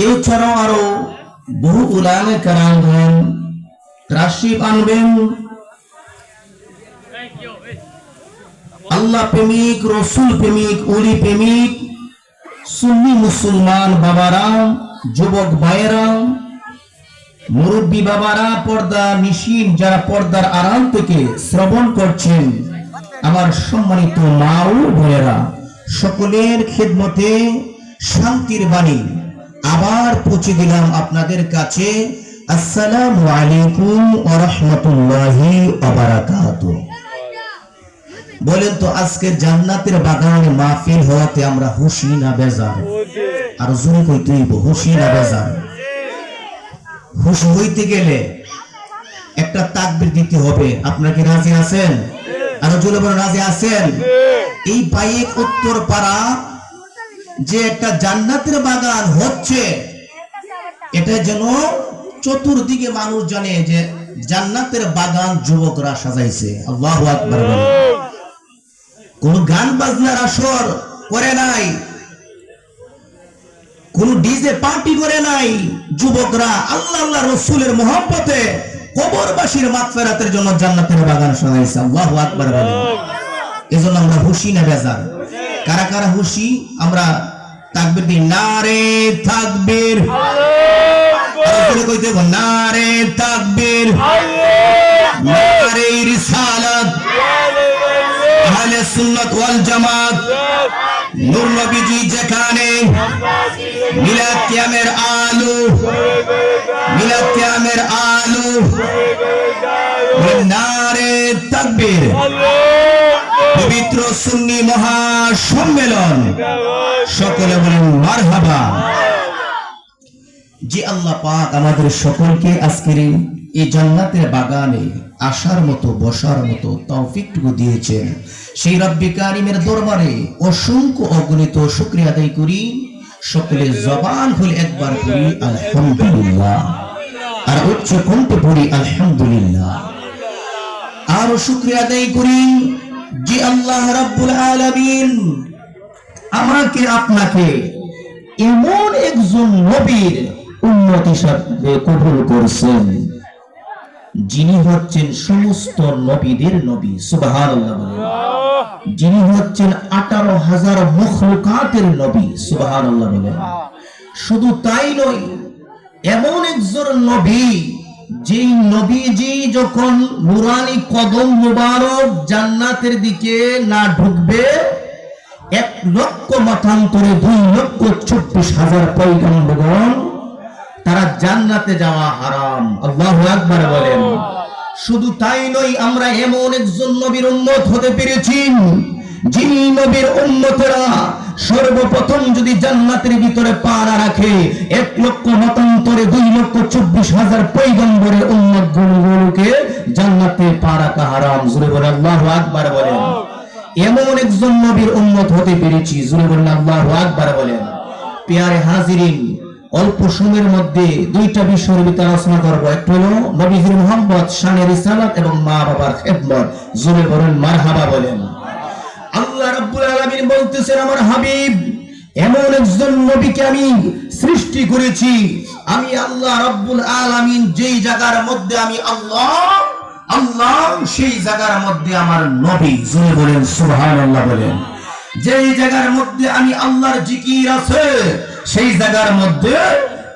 এছাড়াও আরো বহু উলামে কেরাম তাশরীফ আনবেন। আল্লাহ প্রেমিক, রসুল প্রেমিক, ওলি প্রেমিক সুন্নি মুসলমান বাবারা, যুবক ভাইয়েরা, মুরব্বী বাবারা, পর্দা নিশীন যারা পর্দার আড়াল থেকে শ্রবণ করছেন, আমার সম্মানিত মা ও বোনেরা, সকলের খেদমতে শান্তির বাণী আবার পৌঁছে দিলাম আপনাদের কাছে। আসসালামু আলাইকুম ওয়া রাহমাতুল্লাহি ওয়া বারাকাতুহু। বলেন তো আজকের জান্নাতের বাগানে মাহফিল হওয়াতে আমরা খুশি না বেজার? আর জোরে কইতে হইব, খুশি না বেজার? খুশি হইতে গেলে একটা তাকবীর দিতে হবে। আপনারা কি রাজি আছেন? আর জোরে বলেন রাজি আছেন? এই বাইক উত্তর পাড়া যে একটা জান্নাতের বাগান হচ্ছে, এটা যেন চতুর্দিকে মানুষ জানে যে জান্নাতের বাগান যুবকরা সাজাইছে। আল্লাহু আকবার। কোন গান বাজনার আসর করে নাই, কোন ডিজে পার্টি করে নাই, যুবকরা আল্লাহ আল্লাহ রসুলের মহব্বতে কবরবাসীর মাগফিরাতের জন্য জান্নাতের বাগান সাজাইছে। আল্লাহু আকবার বলেন। এজন্য আমরা খুশি না বেজার? কারা কারা খুশি? আমরা তাকবীর দিই, নারে তাকবীর, আল্লাহু কইতে হবে নারে তাকবীর, নারে রিসালাত, আহলে সুন্নাত ওয়াল জামাত, নূর নবীজি যেখানে, মিলাদ কিয়ামের আলো, মিলাদ কিয়ামের আলো, নারে তাকবীর। পবিত্র সুন্নি মহা সম্মেলন, সকলে বলেন মারহাবা। যে আল্লাহ পাক আমাদের সকলকে আজকের এই জান্নাতের বাগানে আসার মতো, বসার মতো তৌফিকটুকু দিয়েছেন, সেই রব্বি কারীমের দরবারে অসংখ্য অগণিত শুকরিয়া আদায় করি। সকলে জবান খুলে একবার পড়ি আলহামদুলিল্লাহ, আর উচ্চ কণ্ঠে পড়ি আলহামদুলিল্লাহ। আর শুকরিয়া আদায় করি যে আল্লাহ রাব্বুল আলামিন আমাকে আপনাকে এমন একজন নবীর উম্মত হিসেবে কবুল করেছেন, যিনি হচ্ছেন সমস্ত নবীদের নবী। সুবহানাল্লাহ বলেন। যিনি হচ্ছেন 18,000 মখলুকাতের নবী। সুবহানাল্লাহ বলেন। শুধু তাই নয়, এমন একজন নবী যেই নবীজি যখন নুরানি কদম মুবারক জান্নাতের দিকে না ঢুকবে, 1 লক্ষ মতান্তরে 2,24,000 পয়গম্বরগণ তারা জান্নাতে যাওয়া হারাম। আল্লাহু আকবার বলেন। শুধু তাই নয়, আমরা এমন একজন নবীর উম্মত হতে পেরেছি যিনি নবীর উম্মতেরা সর্বপ্রথম যদি জান্নাতের ভিতরে পা না রাখে, 1 লক্ষ মতান্তরে 2,24,000 পয়গম্বরের উম্মত গুলোকে জান্নাতে পা রাখা হারাম। জোরে বলেন আল্লাহু আকবার বলেন। এমন একজন নবীর উম্মত হতে পেরেছি। জোরে বলেন আল্লাহু আকবার বলেন। প্রিয় হাজিরিন, অল্প সময়ের মধ্যে 2টা বিষয়ের ভিতরে আলোচনা করব। একটা হলো নবীজির মুহাব্বত, শানে রিসালাত এবং মা বাবার খেদমত। জোরে বলেন মারহাবা বলেন। আল্লাহ রাব্বুল আলামিন বলতেছেন, আমার হাবিব এমন একজন নবীকে আমি সৃষ্টি করেছি, আমি আল্লাহ রাব্বুল আলামিন যেই জায়গার মধ্যে আমি আল্লাহ, সেই জায়গার মধ্যে আমার নবী। জোরে বলেন সুবহানাল্লাহ বলেন। যেই জায়গার মধ্যে আমি আল্লাহর জিকির আছে, সেই জায়গার মধ্যে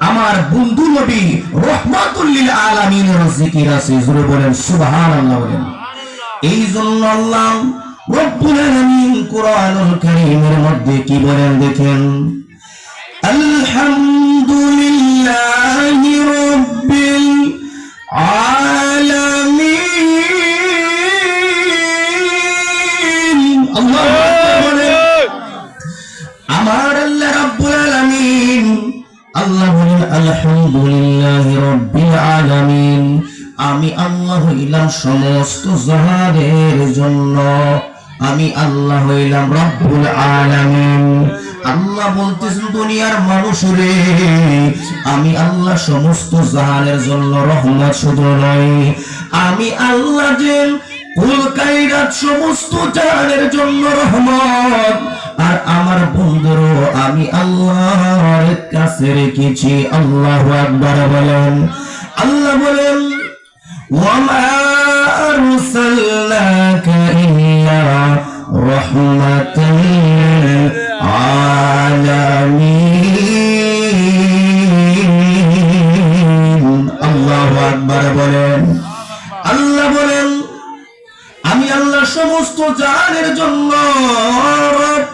আমার বন্ধু নবী রাহমাতুল লিল আলামিনের জিকির আছে। জোরে বলেন সুবহানাল্লাহ বলেন। এই জন্য আল্লাহ রব্বুল আলামিন কুরআনুল কারীমের মধ্যে কি বলেন দেখেন, আলহামদুলিল্লাহি রাব্বিল আলামিন। আল্লাহু আকবার। আমার আল্লাহ রাব্বুল আলামিন, আল্লাহ বলেন আলহামদুলিল্লাহি রাব্বিল আলামিন। আমি আল্লাহ হইলাম সমস্ত জাহানের জন্য, আমি আল্লাহ হইলাম রব্বুল আলামিন। আল্লাহ বলতেছেন, দুনিয়ার মানুষ রে, আমি আল্লাহ সমস্ত জাহানের জন্য রহমত শুধু নয়, আমি আল্লাহ যে কুল কায়নাত সমস্ত জাহানের জন্য রহমত। আর আমার বন্ধুরও আমি আল্লাহর কাছ কাছে রেখেছি। আল্লাহু আকবার বলেন। আল্লাহ বলেন ওয়ামা আরসালনাকা ইল্লা রাহমাতাল লিল আলামিন। আল্লাহু আকবার বলেন। আল্লাহ বলেন আমি আল্লাহ সমস্ত জাহানের জন্য রব।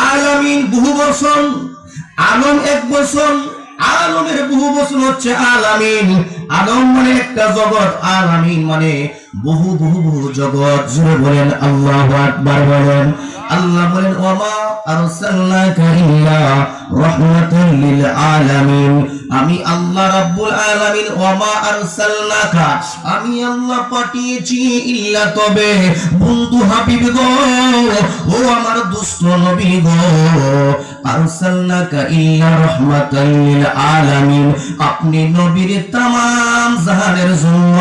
আলামিন বহু বচন, আলম এক বচন, আলমের বহু বচন হচ্ছে আলামিন। আলম মানে একটা জগৎ, আলামিন মানে বহু বহু বহু জগৎ। জোরে বলেন আল্লাহু আকবার বলেন। আল্লাহ বলেন ওয়ামা আরসালনাকা ইল্লা রাহমাতাল লিল আলামিন। আমি আল্লাহ রাব্বুল আলামিন ওয়ামা আরসালনাকা, আমি আল্লাহ পাঠিয়েছি ইল্লা তবে বন্ধু হাবিব গো, ও আমার দুষ্ট নবী গো, আরসালনাকা ইল্লা রাহমাতাল লিল আলামিন, আপনি নবীর তামাম জাহানের জন্য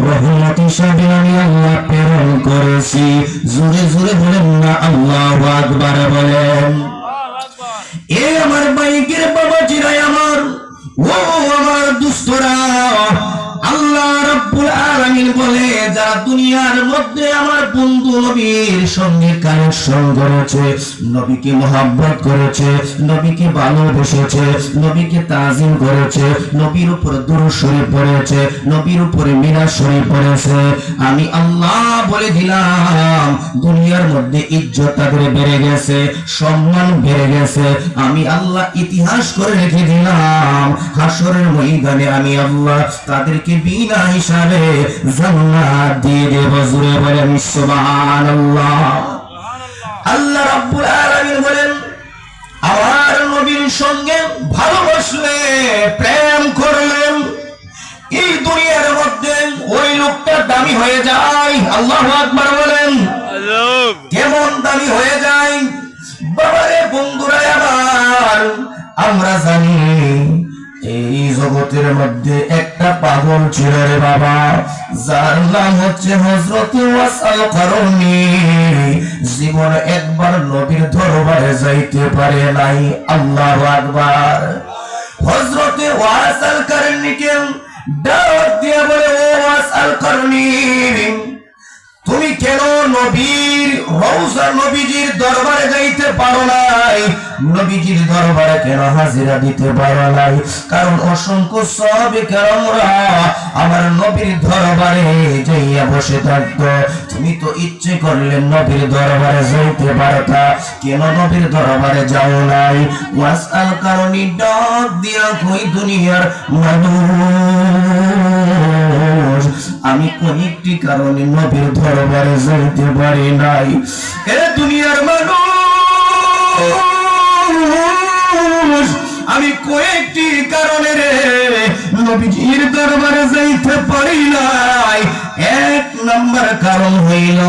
রহমত হিসাবে আমি আল্লাহ প্রেরণ করেছি। জোরে জোরে বলেন না আল্লাহু আকবার বলেন। এ আমার বাইকের বাবা চিরাই আমার, ও আমার দুষ্টরা, আল্লাহ রাব্বুল আলামিন বলে যারা দুনিয়ার মধ্যে আমার বন্ধু নবীর সঙ্গে কানেকশন করেছে, নবীকে মহব্বত করেছে, নবীকে ভালোবেসেছে, নবীকে তাজিম করেছে, নবীর উপর দুরূদ শরীফ পড়েছে, নবীর উপরে মিলাদ শরীফ পড়েছে, আমি আল্লাহ বলে দিলাম দুনিয়ার মধ্যে ইজ্জত তাদের বেড়ে গেছে, সম্মান বেড়ে গেছে। আমি আল্লাহ ইতিহাস করে রেখে দিলাম হাসরের ময়দানে আমি আল্লাহ তাদেরকে বিনা হিসাবে জান্নাত দিয়ে দেব। জোরে বলেন সুবহানাল্লাহ। আল্লাহ রাব্বুল আলামিন বলেন আমার নবীর সঙ্গে ভালোবাসলে, প্রেম করলেন, এই দুনিয়ার মধ্যে ওই লোকটা দামি হয়ে যায়। আল্লাহু আকবার বলেন। কেমন দামি হয়ে যায় বাবারে বন্ধুরা আমার, আমরা জানি এই জগতের মধ্যে একটা পাগল ছিল রে বাবা, যার নাম হচ্ছে হযরত ওয়াসাল কারনী। জীবন একবার নবীর দরবারে যাইতে পারে নাই। আল্লাহু আকবার। হযরত ওয়াসাল কারনীকে ডাক দিয়ে বলে ও ওয়াসাল কারনী, তুমি কেন নবীর রওজা নবীজির দরবারে যাইতে পারো নাই? নবীজির দরবারে কেন হাজিরা দিতে পারো নাই? কারণ অসংখ্য সাহাবে কেরামরা আমার নবীর দরবারে যাইয়া বসে থাকতো, তুমি তো ইচ্ছে করলে নবীর দরবারে যাইতে পারতা, কেন নবীর দরবারে যাও নাই? ওয়াসাল কারণী ডাক দিয়া কই দুনিয়ার মানুষ, আমি কয়েকটি কারণে নবীর দরবারে যাইতে পারি নাই। এ দুনিয়ার মানুষ, আমি কয়েকটি কারণে রে নবীজির দরবারে যাইতে পারি নাই। এক নম্বর কারণ হইল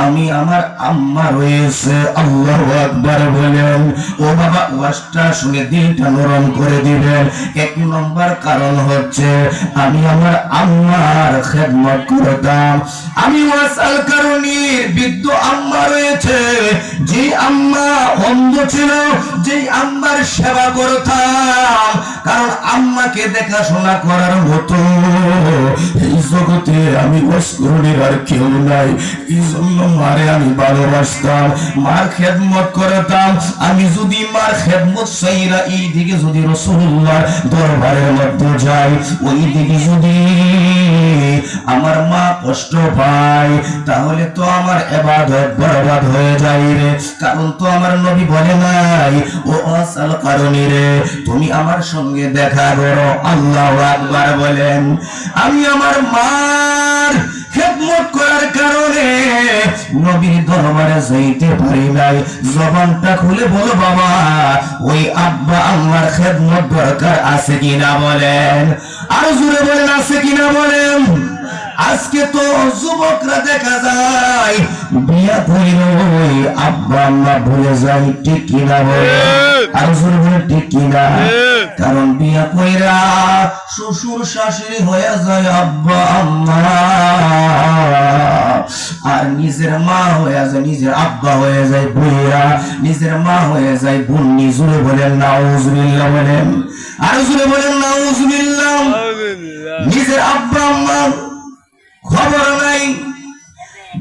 আমি আমার আম্মা রয়েছে। আল্লাহু আকবার বলেন। ও বাবা ওয়াজটা শুনে দিলটা নরম করে দিবেন। এক নম্বর কারণ হচ্ছে আমি আমার আম্মার খেদমত করতাম। আমি ওয়াসাল কারণীর বৃদ্ধ আম্মা রয়েছে, যে আম্মা অন্ধ ছিল, যে আম্মার সেবা করতাম, কারণ আম্মাকে দেখাশোনা করার মতো এই জগতে আমি ওয়াসকুরুনির আর কেউ নাই। এই জন্য মারে আমি ভালোবাসতাম, মার খেদমত করতাম। আমি যদি মার খেদমত চাইরা এই দিকে যদি রাসূলুল্লাহ দরবারের মধ্যে যাই, ওই দিকে যদি আমার মা কষ্ট পায়, তাহলে তো আমার ইবাদত বরবাদ হয়ে যায় রে। কারণ তো আমার নবী বলে নাই ও ওয়াসাল কারণী রে তুমি আমার সঙ্গে দেখা করো। আল্লাহু আকবার বলেন। আমি আমার মার খেদমত করার কারণে নবীর দরবারে যাইতে পারি নাই। জবানটা খুলে বলো বাবা, ওই আব্বা আম্মার খেদমত দরকার আছে কিনা বলেন? আর জোরে বলেন আছে কিনা বলেন? আজকে তো যুবকরা দেখা যায় বিয়া কইল ওই আব্বা আম্মা ভুলে যায়, ঠিক কিনা বলেন? আর জোরে বলেন ঠিক কিনা? কারণ বিয়া কইরা শ্বশুর শাশুড়ি হয়ে যায় আব্বা আম্মা। আর নিজের মা হয়ে যায়, নিজের আব্বা হয়ে যায় বুইরা, নিজের মা হয়ে যায় বুন্নি। জুড়ে বলেন নাউজুবিল্লাহ বলেন, আর জুড়ে বলেন নাউজুবিল্লাহ। নিজের আব্বা আম্মা খবর নাই,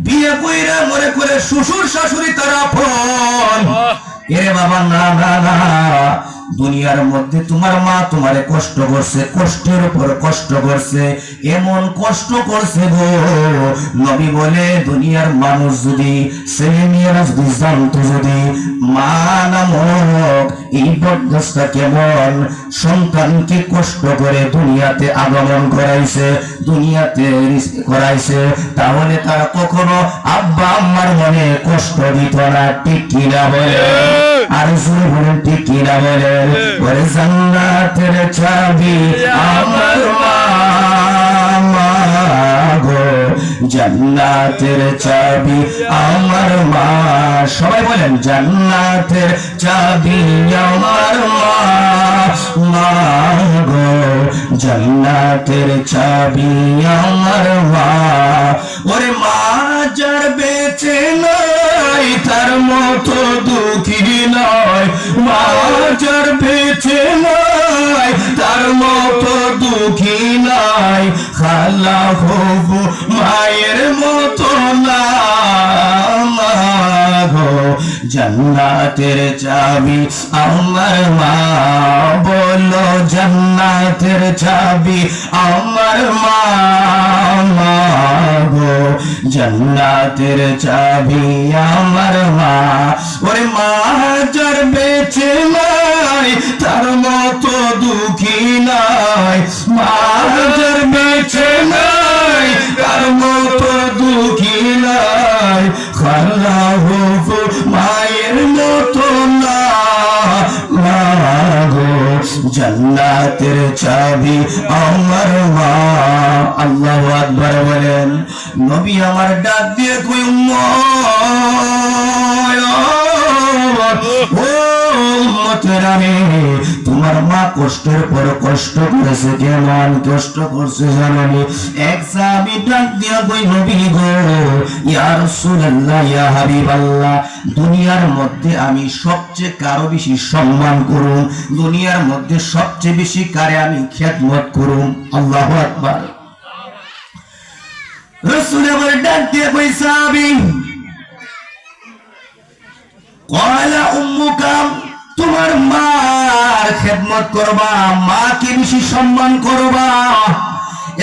বিয়ে কইরা মনে করে শ্বশুর শাশুড়ি তারা ফোন, এরে বাবা না না না, দুনিয়ার মধ্যে তোমার মা তোমারে কষ্ট করছে, কষ্টের উপর কষ্ট করছে, এমন কষ্ট করছে গো। নবী বলে দুনিয়ার মানুষ যদি, ছেলে মেয়েরা যদি জানতো যদি মা নামক এই বদমাশটা কেমন সন্তানকে কষ্ট করে দুনিয়াতে আগমন করাইছে, দুনিয়াতে করাইছে, তাহলে তারা কখনো আব্বা আম্মার মনে কষ্ট দিত না। ঠিক কিনা বলে, আর শুনে বলেন ঠিক কিনা বলে। ওরে জান্নাতের চাবি আমার মা গো, জান্নাতের চাবি আমার মা। সবাই বলেন জান্নাতের চাবি আমার মা গো, জান্নাতের চাবি আমার মা। ওরে মা যার বেঁচে নাই তার মতো দুঃখী নয়, মা যার বেঁচে নাই তার মতো দুঃখী নাই, খালা হবু মায়ের মতো না গো, জান্নাতের চাবি আমার মা। বলো জান্নাতের চাবি আমার মা গো, জান্নাতের চাবি আমার মা। ওরে মা যার বেঁচে নাই তার মতো দুঃখী নাই, মা যার বেঁচে নাই তার মতো দুঃখী নাই, খালা হবু মায়ের মতো না গো, জান্নাতের চাবি আমার মা। আল্লাহু আকবার বলেন। নবী আমার ডাক দিয়ে কই তোমার মা কষ্টের পর কষ্ট করেছে, কেমন কষ্ট করছে জানি। এক সাহাবী ডাক দিয়া কই নবী গো, ইয়া রাসূলুল্লাহ ইয়া হাবিবাল্লাহ, দুনিয়ার মধ্যে আমি সবচেয়ে কারো বেশি সম্মান করুন, দুনিয়ার মধ্যে সবচেয়ে বেশি কারে আমি খেদমত করুন। আল্লাহু আকবার। রাসূল আমার ডাক দিয়ে কই সাহাবী, ক্বালা উম্মুকা, তোমার মার খেদমত করবা, মাকে বেশি সম্মান করবা।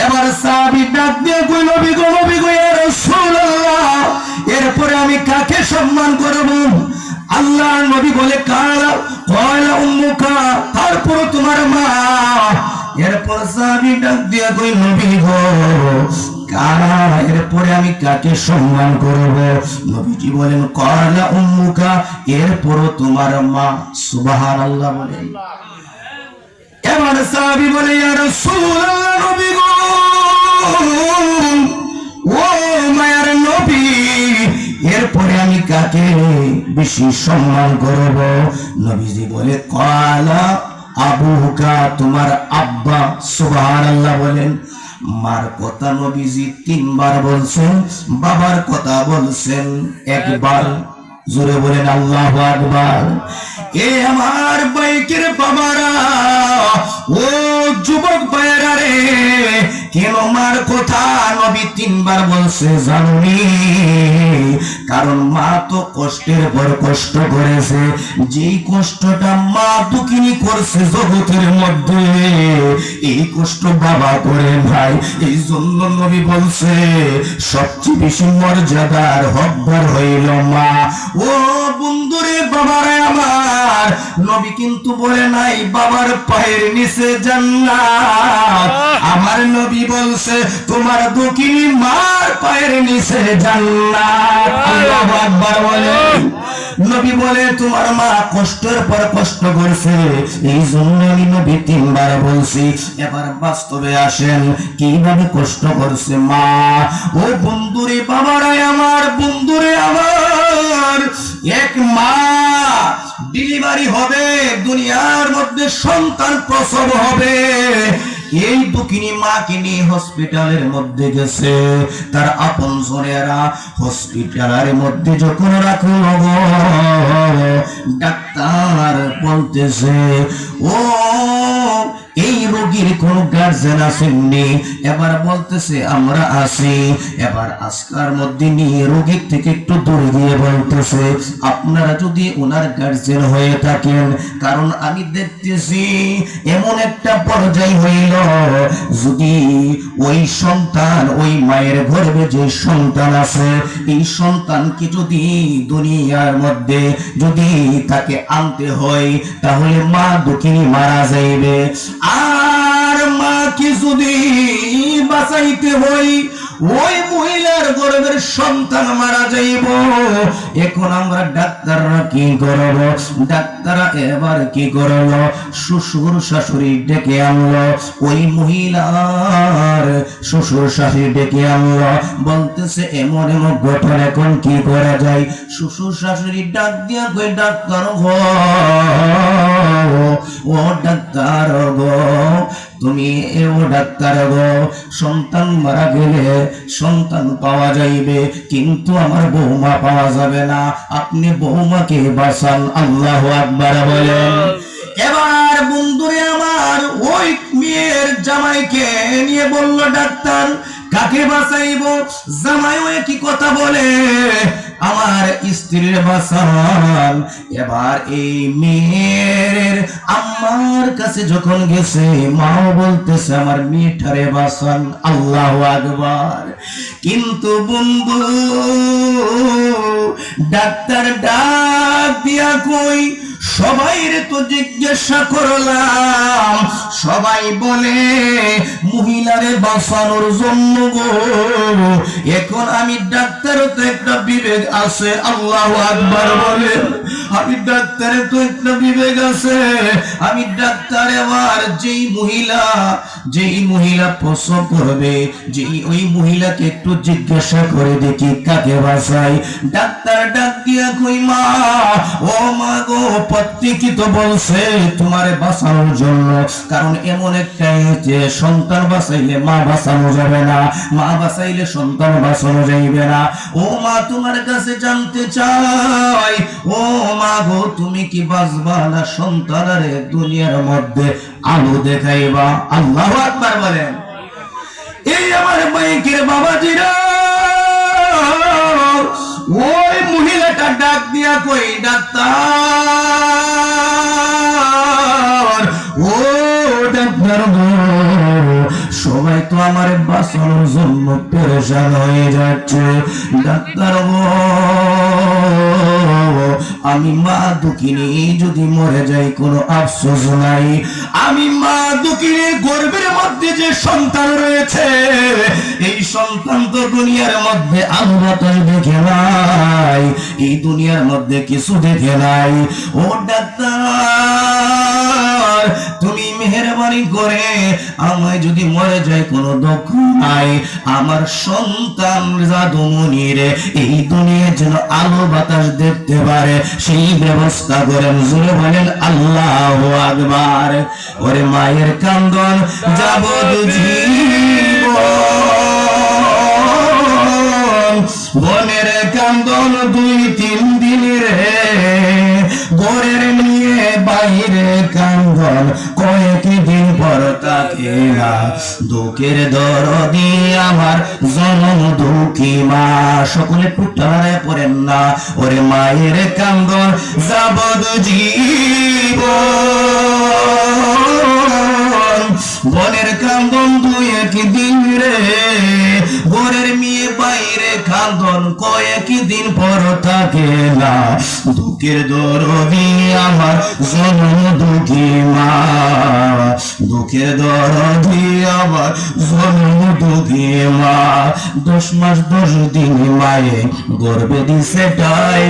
এবার সাহাবী ডাক দিয়ে কই নবী গো, নবী গো ইয়া রাসূলুল্লাহ, এরপরে আমি কাকে সম্মান করব? আল্লাহ নবী বলে ক্বালা উম্মুকা, তারপর তোমার মা। এরপর সাহাবী ডাক দিয়ে কই নবী গো কারা, এরপরে আমি কাকে সম্মান করব? নবীজি বলেন ক্বালা উম্মুকা, এরপরও তোমার মা। সুবহানাল্লাহ বলেন। এবার সাহাবী বলে ইয়া রাসূলুল্লাহ, নবী গো, ও মায়ার নবী, এরপরে আমি কাকে বেশি সম্মান করব? নবীজি বলে ক্বালা আবুকা, তোমার আব্বা। সুবহানাল্লাহ বলেন। মার কথা নবীজি 3 বার বলছেন, বাবার কথা বলছেন একবার। জোরে বলেন আল্লাহু আকবার। এ আমার বাইকের বাবারা, ও যুবক ভাইরা রে, কেন মার কথা নবী 3 বার বলছে জানি? কারণ মা তো কষ্টের পর কষ্ট করেছে, যেই কষ্টটা মা দুঃখিনী করছে জগতের মধ্যে, এই কষ্ট বাবা করে ভাই। এই জন্য নবী বলছে সবচেয়ে বেশি মর্যাদার হকদার হইল মা। ও বন্ধুরে বাবারে আমার, নবী কিন্তু বলে নাই বাবার পায়ের নিচে জান্নাত। আমার নবী বলছে তোমার দুঃখিনী মার পায়ের নিচে জান্নাত। আল্লাহু আকবার বলেন। নবী বলে তোমার মা কষ্টের পর কষ্ট করছে, এই জন্য আমি নবী 3 বার বলছি। এবার বাস্তবে আসেন কিভাবে কষ্ট করছে মা। ও বন্ধুরে বাবারা আমার, বন্ধুরে আমার, এক মা ডেলিভারি হবে, দুনিয়ার মধ্যে সন্তান প্রসব হবে, এই দুঃখিনী মাকে নিয়ে হসপিটালের মধ্যে গেছে। তার আপন জনেরা হসপিটালের মধ্যে যখন রাখলো, ডাক্তার বলতেছে, ও এই রোগীর কোন গার্জেন আসেননি? এবার বলতেছে আমরা আছি। এবার আজকার মধ্যে নিয়ে রোগীর থেকে একটু দূরে দিয়ে বলতেছে, আপনারা যদি ওনার গার্জেন হয়ে থাকেন, কারণ আমি দেখতেছি এমন একটা পর্যায় হইল, যদি ওই সন্তান, ওই মায়ের গর্ভে যে সন্তান আছে, এই সন্তানকে যদি দুনিয়ার মধ্যে যদি তাকে আনতে হয়, তাহলে মা দুঃখিনী মারা যাইবে। আর মাকে যদি বাঁচাইতে হয়, ওই মহিলার গর্ভের সন্তান মারা যাইব। এখন আমরা ডাক্তাররা কি করব? ডাক্তাররা এবার কি করল? শ্বশুর শাশুড়ি ডেকে আনলো, ওই মহিলার শ্বশুর শাশুড়ি ডেকে আনলো, বলতেছে এমন এমন ঘটনা, এখন কি করা যায়? শ্বশুর শাশুড়ি ডাক দিয়া কই, ডাক্তার গো, ও ডাক্তার গো, তুমি ও ডাক্তার গো, সন্তান মারা গেলে সন্তান পাওয়া যাইবে, কিন্তু আমার বৌমা পাওয়া যাবে না, আপনি বৌমাকে বাঁচান। আল্লাহু আকবার বলেন। এবার বন্ধুরে আমার ওই মেয়ের জামাইকে নিয়ে বলল ডাক্তার, কাকে বাঁচাইব? জামাইও কি কথা বলে, আমার স্ত্রীর বাঁচান। এবার এই মেয়ের আম্মার কাছে যখন গেছে, মাও বলতেছে আমার মেয়েটারে বাঁচান। আল্লাহু আকবার। কিন্তু বন্ধু, ডাক্তার ডাক দিয়া কই, সবাইরে তো জিজ্ঞাসা করলাম, সবাই বলে মহিলারে বাঁচানোর জন্য গো। এখন আমি ডাক্তারও তো একটা বিবেক আছে। আল্লাহু আকবার বলেন। আমি ডাক্তারের তো একটা বিবেক আছে। আমি ডাক্তার এবার যেই মহিলা প্রসব করবে, ওই মহিলাকে একটু জিজ্ঞাসা করে দেখি কাকে বাঁচাই। ডাক্তার ডাক দিয়া কই, মা, ও মা গো, প্রত্যেকই তো বলছে তোমারে বাঁচানোর জন্য, কারণ এমন একটা যে সন্তান বাঁচাইলে মা বাঁচানো যাবে না, মা বাঁচাইলে সন্তান বাঁচানো যাইবে না। ও মা, তোমার কাছে জানতে চাই, ও মা গো, তুমি কি বাঁচবা না সন্তানের দুনিয়ার মধ্যে আলো দেখাইবা? আল্লাহু আকবার বলেন। এই আমার মাইকের বাবাজিরা, ওই মহিলাটা ডাক দিয়া কই, ডাক্তার, ও ডাক্তার গো, সবাই তো আমার বাঁচানোর জন্য পেরেশান হয়ে যাচ্ছে। ডাক্তার গো, আমি মা দুঃখিনী যদি মরে যাই কোনো আফসোস নাই। আমি মা দুঃখিনীর গর্ভের মধ্যে যে সন্তান রয়েছে, এই সন্তান তো দুনিয়ার মধ্যে আলো বাতাস দেখে নাই, এই দুনিয়ার মধ্যে কিছু দেখে নাই। ও ডাক্তার, তুমি মেহেরবানি করে আমায় যদি মরে যায় কোনো দুঃখ নাই, আমার সন্তান জাদুমণির এই দুনিয়ার যেন আলো বাতাস দেখতে পারে, সেই ব্যবস্থা করেন। জোরে বলেন আল্লাহু আকবার। ওরে মায়ের কান্দন যাবজ্জীবন, বনের কান্দন 2-3 দিন রে, ঘরের নিয়ে বাইরে কান্দন কয়েকদিন পর তাকে না, দুঃখের দরদি আমার জনম দুঃখী মা। সকলে পুটারে পড়েন না, ওরে মায়ের কান্দন যাবজ্জীবন, বনের কান্দন 2-1 দিন রে, ঘরের মেয়ে বাইরে কান্দন কয়েকদিন পর থাকে না, দুঃখের দরদি আমার জনম দুঃখী মা, দুঃখের দরদি আমার জনম দুঃখী মা। 10 মাস 10 দিন মায়ে গর্ভে দিছে টাই,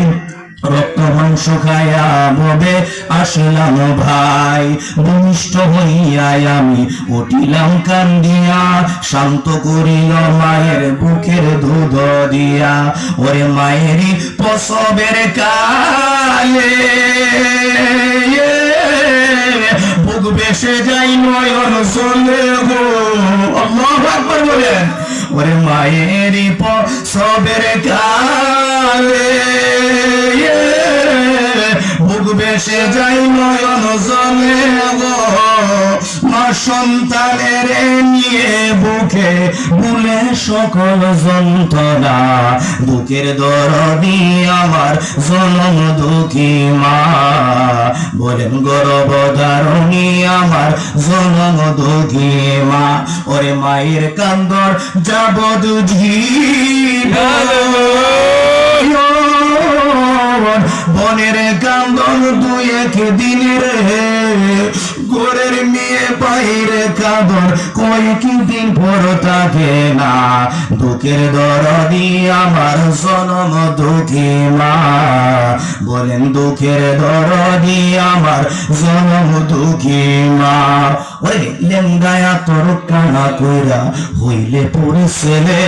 রক্ত মাংস খায়া ববে আসলাম ভাই, ভূমিষ্ঠ হইয়াই আমি উঠিলাম কান্দিয়া, শান্ত করিল মায়ের বুকের দুধ দিয়া। ওরে মায়েরই প্রসবের কালে বুক বেসে যাই নয়ন চলে গো। আল্লাহু আকবার বলেন। ওরে মায়েরই প্রসবের কালে বুক ভেসে যাই নয়ন জলে গো। মা সন্তানের নিয়ে বুকে ভুলে সকল যন্ত্রণা। বুকের দরদি আমার জনম দুঃখী মা। বলেন গর্ভধারণী আমার জনম দুঃখী মা। ওরে মায়ের কান্দর যাবদ বনের কান্দন দুই এক দিনের গোরের মেয়ে বাইরে কাঁদন কয়েকদিন পর থাকে না। দুঃখের দরদি আমার জনম দুঃখী মা। বলেন দুঃখের দরদি আমার জনম দুঃখী মা। ওরে লেঙ্গায়া তোর কানা কইরা হইলে পড়ে ছেলে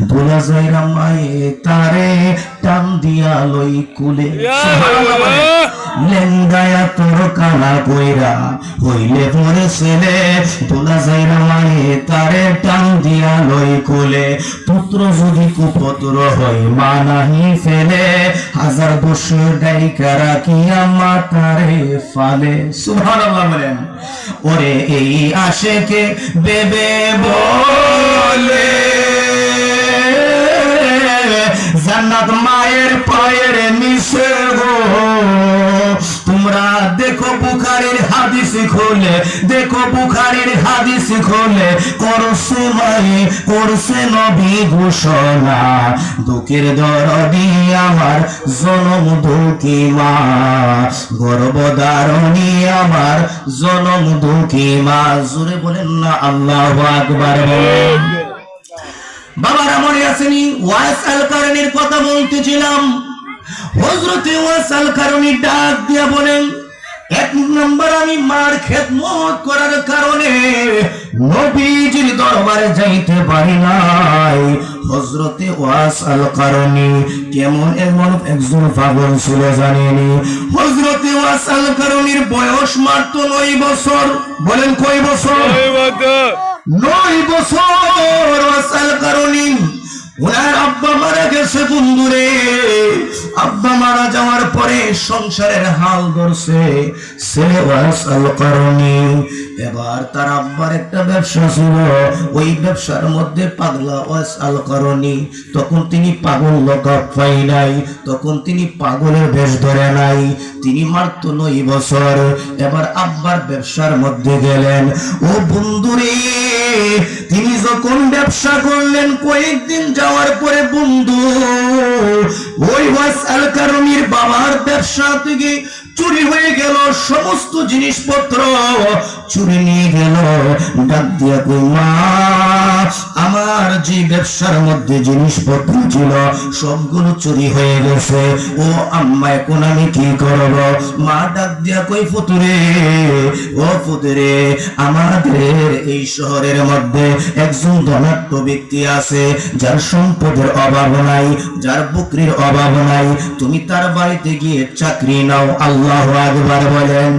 দোলা যাইরা মায়ে তারে টান দিয়া লই কুলে। লেঙ্গায়া তোর কানা কইরা হইলে পড়ে ছেলে দোলা যাইরা মায়ে তারে টান দিয়া লই কুলে। পুত্র যদি কুপুত্র হয় মা নাহি ফেলে হাজার বছর ডাইকা রাখিয়া মা তারে ফালে। সুবহানাল্লাহ বলেন। ওরে এই আশেকে বেবে বলে জান্নাত মায়ের পায়ের নিচে গো। তোমরা দেখো বুখারীর হাদিস খুলে, দেখো বুখারীর হাদিস খুলে করছে মায়ে করছে নবী ঘোষণা। দুঃখের দরদি আমার জনম দুঃখী মা। গর্ভধারণী আমার জনম দুঃখী মা। জোরে বলেন না আল্লাহু আকবার বলেন। বাবারা মনে আসেনি ওয়াইস আল কারণীর কথা বলতেছিলাম। হযরতে ওয়াইস আল কারণী ডাক দিয়া বলেন, এক নম্বর আমি মার খেদমত করার কারণে নবীজির দরবারে যাইতে পারি নাই। হযরতে ওয়াইস আল কারণী কেমন এমন একজন পাগল ছিল জানেনি? হযরতে ওয়াইস আল কারণীর বয়স মাত্র 9 বছর। বলেন কয় বছর? 9 বছর। ওয়াইস আল কারণী ওনার আব্বা মারা গেছে বন্ধুরে। আব্বা মারা যাওয়ার পরে সংসারের হাল ধরছে ছেলে ওয়াইস আল কারণী। এবার তার আব্বার একটা ব্যবসা ছিল, ওই ব্যবসার মধ্যে পাগলা ওয়াইস আল কারণী। তখন তিনি পাগল লকব পাই নাই, তখন তিনি পাগলের বেশ ধরে নাই। তিনি মাত্র 9 বছর। এবার আব্বার ব্যবসার মধ্যে গেলেন। ও বন্ধুরে, তিনি যখন ব্যবসা করলেন কয়েকদিন যাওয়ার পরে বন্ধু ওই ওয়াইস আল কারণীর বাবার ব্যবসা থেকে চুরি হয়ে গেল। সমস্ত জিনিসপত্র চুরি নিয়ে গেল। ডাক দিয়া কই মা, আমার যে ব্যবসার মধ্যে জিনিসপত্র ছিল সবগুলো চুরি হয়ে গেছে। ও আম্মা এখন আমি কি করব? মা ডাক দিয়া কই ফুতুরে, ও ফুতুরে, আমাদের এই শহরের মধ্যে একজন ধনাঢ্য ব্যক্তি আছে যার সম্পদের অভাব নাই, যার বকরির অভাব নাই। তুমি তার বাড়িতে গিয়ে চাকরি নাও। আল্লাহু আকবার বলেন।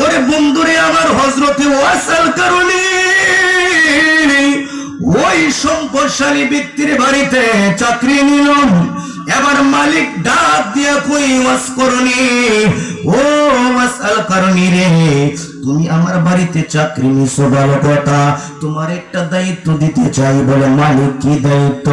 ওরে বন্ধুরে আমার, হযরতে ওয়াইস আল কারণী ওই সম্পদশালী ব্যক্তির বাড়িতে চাকরি নিল। এবার মালিক ডাক দিয়া কই ওয়াইস কারণী, ও ওয়াইস আল কারণী রে, তুমি আমার বাড়িতে চাকরি নিছো ভালো কথা, তোমার একটা দায়িত্ব দিতে চাই। বলে মালিক কি দায়িত্ব?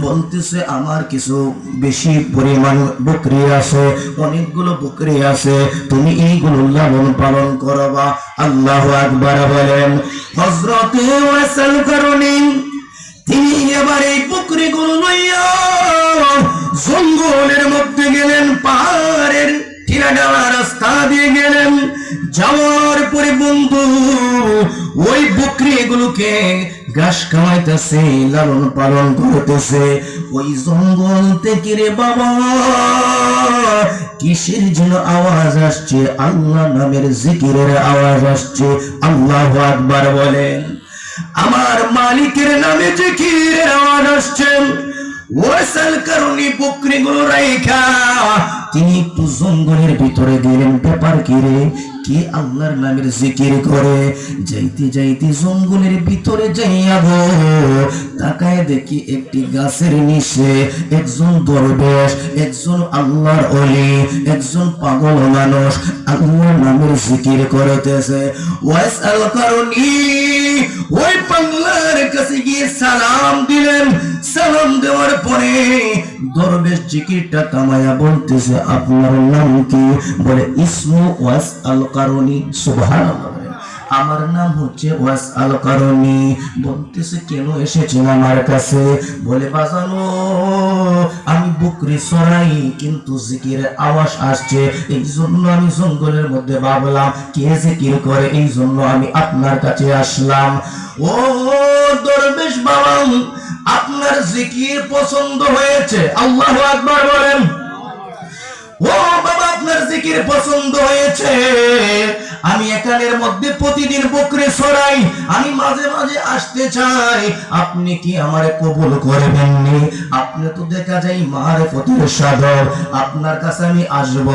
বলতেছে আমার কিছু বেশি পরিমাণ বকরি আছে, অনেকগুলো বকরি আছে, তুমি এইগুলো লালন পালন করবা। আল্লাহু আকবার বলেন। হযরতে ওয়াইস আল কারণী তিনি এবার এই বকরিগুলো লইয়া জঙ্গলের মধ্যে গেলেন, পাহাড়ের টিলাডালা রাস্তা দিয়ে গেলেন। যাওয়ার পরে বন্ধু ওই বকরি এগুলোকে ঘাস খাওয়াইতেছে, লালন পালন করতেছে। ওই জঙ্গল থেকে রে বাবা কিসের যেন আওয়াজ আসছে? আল্লাহ নামের জিকিরের আওয়াজ আসছে। আল্লাহু আকবার বলেন। আমার মালিকের নামে জিকিরের আওয়াজ আসছে। ওয়াইস আল কারণী বকরিগুলো রাইখা তিনি একটু জঙ্গলের ভিতরে গেলেন। ব্যাপার কি রে, কে আল্লাহর নামের জিকির করে? যাইতে যাইতে জঙ্গলের ভিতরে যাইয়া গো তাকায় দেখি একটি গাছের নিচে একজন দরবেশ, একজন আল্লাহর ওলি, একজন পাগল মানুষ আল্লাহর নামের জিকির করতেছে। ওয়াসআল কারণী ওই পাগলার কাছে গিয়ে সালাম দিলেন। সালাম দেওয়ার পরে দরবেশ জিকিরটা কামায়া বলতেছে, আপনার নাম কি? বলে ইসমু ওয়াসআল কারণী। সুবহানাল্লাহ, আমার নাম হচ্ছে ওয়াসআল কারণী। বলতেছে, কেন এসেছেন আমার কাছে? বলে, বাজানো আমি বকরি চড়াই, কিন্তু জিকিরের আওয়াজ আসছে, এই জন্য আমি জঙ্গলের মধ্যে ভাবলাম কে জিকির করে, এই জন্য আমি আপনার কাছে আসলাম। ও দরবেশ বাবা, আপনার জিকির পছন্দ হয়েছে। আল্লাহু আকবার বলেন। ও বাবা, আপনার জিকির পছন্দ হয়েছে। আমি এখানের মধ্যে প্রতিদিন বকরি চড়াই, আমি মাঝে মাঝে আসতে চাই, আপনি কি আমারে কবুল করবেন? আপনি তো দেখা যায় মারিফতের সাধক, আপনার কাছে আমি আসব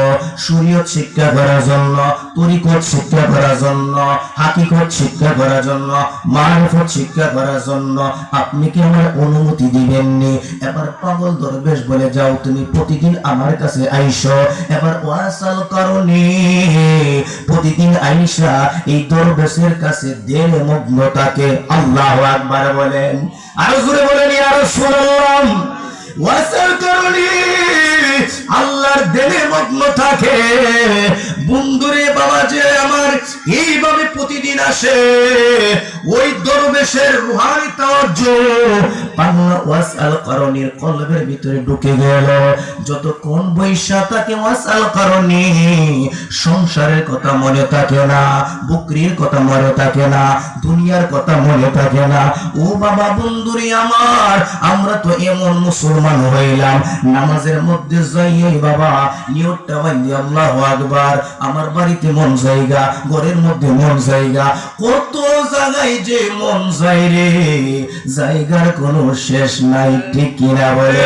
শরীয়ত শিক্ষা করার জন্য, তরিকত শিক্ষা করার জন্য, হাকিকত শিক্ষা করার জন্য, মারিফত শিক্ষা করার জন্য। আপনি কি আমার অনুমতি দিবেন? এবার পাগল দরবেশ বলে, যাও তুমি প্রতিদিন আমার কাছে আইসো। এবার ওয়াসআল কারণী প্রতিদিন আইসা এই দরবেশের কাছে দেড় মগ্ন থাকে। আল্লাহু আকবার বলেন, আরো জোরে বলেন ইয়া রাসূলুল্লাহ। ওয়াসআল কারণী আল্লাহর দেনে মগ্ন থাকে। বন্ধুরে বাবা, যে আমার এইভাবে প্রতিদিন আসে, ওই দরবেশের রুহানি তাওয়াজ্জু পাগলা ওয়াসআল কারণীর কলবের ভিতরে ঢুকে গেল। যতক্ষণ বৈশা থাকে ওয়াসআল কারণী সংসারের কথা মনে থাকে না, বকরির কথা মনে থাকে না, দুনিয়ার কথা মনে থাকে না। ও বাবা বন্ধুরে আমার, আমরা তো এমন মুসলমান হইলাম, নামাজের মধ্যে যাই বাবা নিয়তটা বাইন্ধি আল্লাহু আকবার, আমার বাড়িতে মন জায়গা, ঘরের মধ্যে মন জায়গা, কত জায়গায় যে মন যায় রে, জায়গার কোনো শেষ নাই, ঠিক কিনা বলে?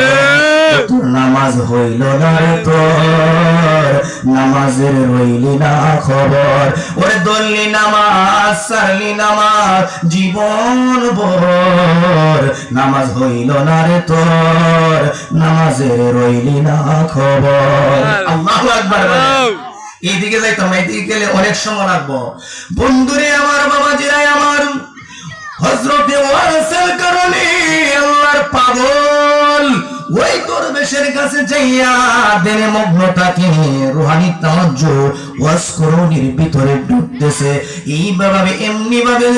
তোর নামাজ হইল না রে, তোর নামাজের রইলি না খবর। ওরে দললি নামাজ, সারলি নামাজ, জীবন ভর নামাজ হইল না রে তোর, নামাজের রইলি না খবর। আল্লাহু আকবার। এইদিকে যাইতাম, এইদিকে গেলে অনেক সময় লাগবো। বন্ধুরে আমার, বাবাজিরাই আমার, হযরতে ওয়াসিল কারণী আল্লাহর পাগল ওই দরবেশের কাছে যাইয়া দেনে মগ্ন থাকে, রুহানি তাওয়াজ্জু ওয়াজ করণীর ভিতরে ঢুকতেছে। এইভাবে এমনি ভাবে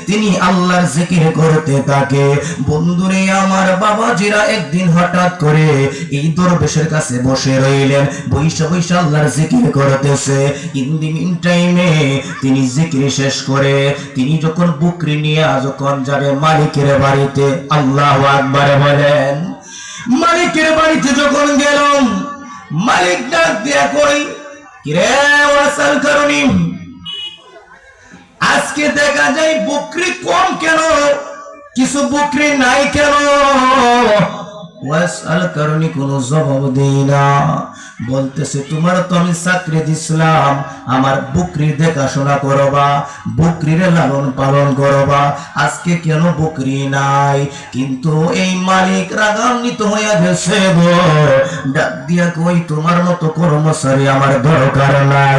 তিনি আল্লাহর জিকির করতে থাকে। বন্ধুরে আমার, বাবাজিরা একদিন হঠাৎ করে এই দরবেশের কাছে বসে রইলেন, বৈশা বৈশা আল্লাহর জিকির করতেছে। ইন দি মিন টাইমে তিনি জিকির শেষ করে তিনি যখন বকরি নিয়ে যখন যাবে মালিকের বাড়িতে, আল্লাহু আকবার বলেন, মালিকের বাড়িতে যখন গেলাম, মালিক ডাক দিয়া কই, কিরে ওয়াসআল কারণী, আজকে দেখা যায় বকরি কম কেন, কিছু বকরি নাই কেন? ওয়াসআল কারণী কোনো জবাব দেই না। বলতেছে, তোমার তো আমি চাকরি দিছিলাম, আমার বকরির দেখাশোনা করবা, বকরির লালন পালন করবা, আজকে কেন বকরি নাই? কিন্তু এই মালিক রাগান্বিত হইয়া গেছে গো, ডাক দিয়া কই, তোমার মতো কর্মচারী আমার দরকার নাই,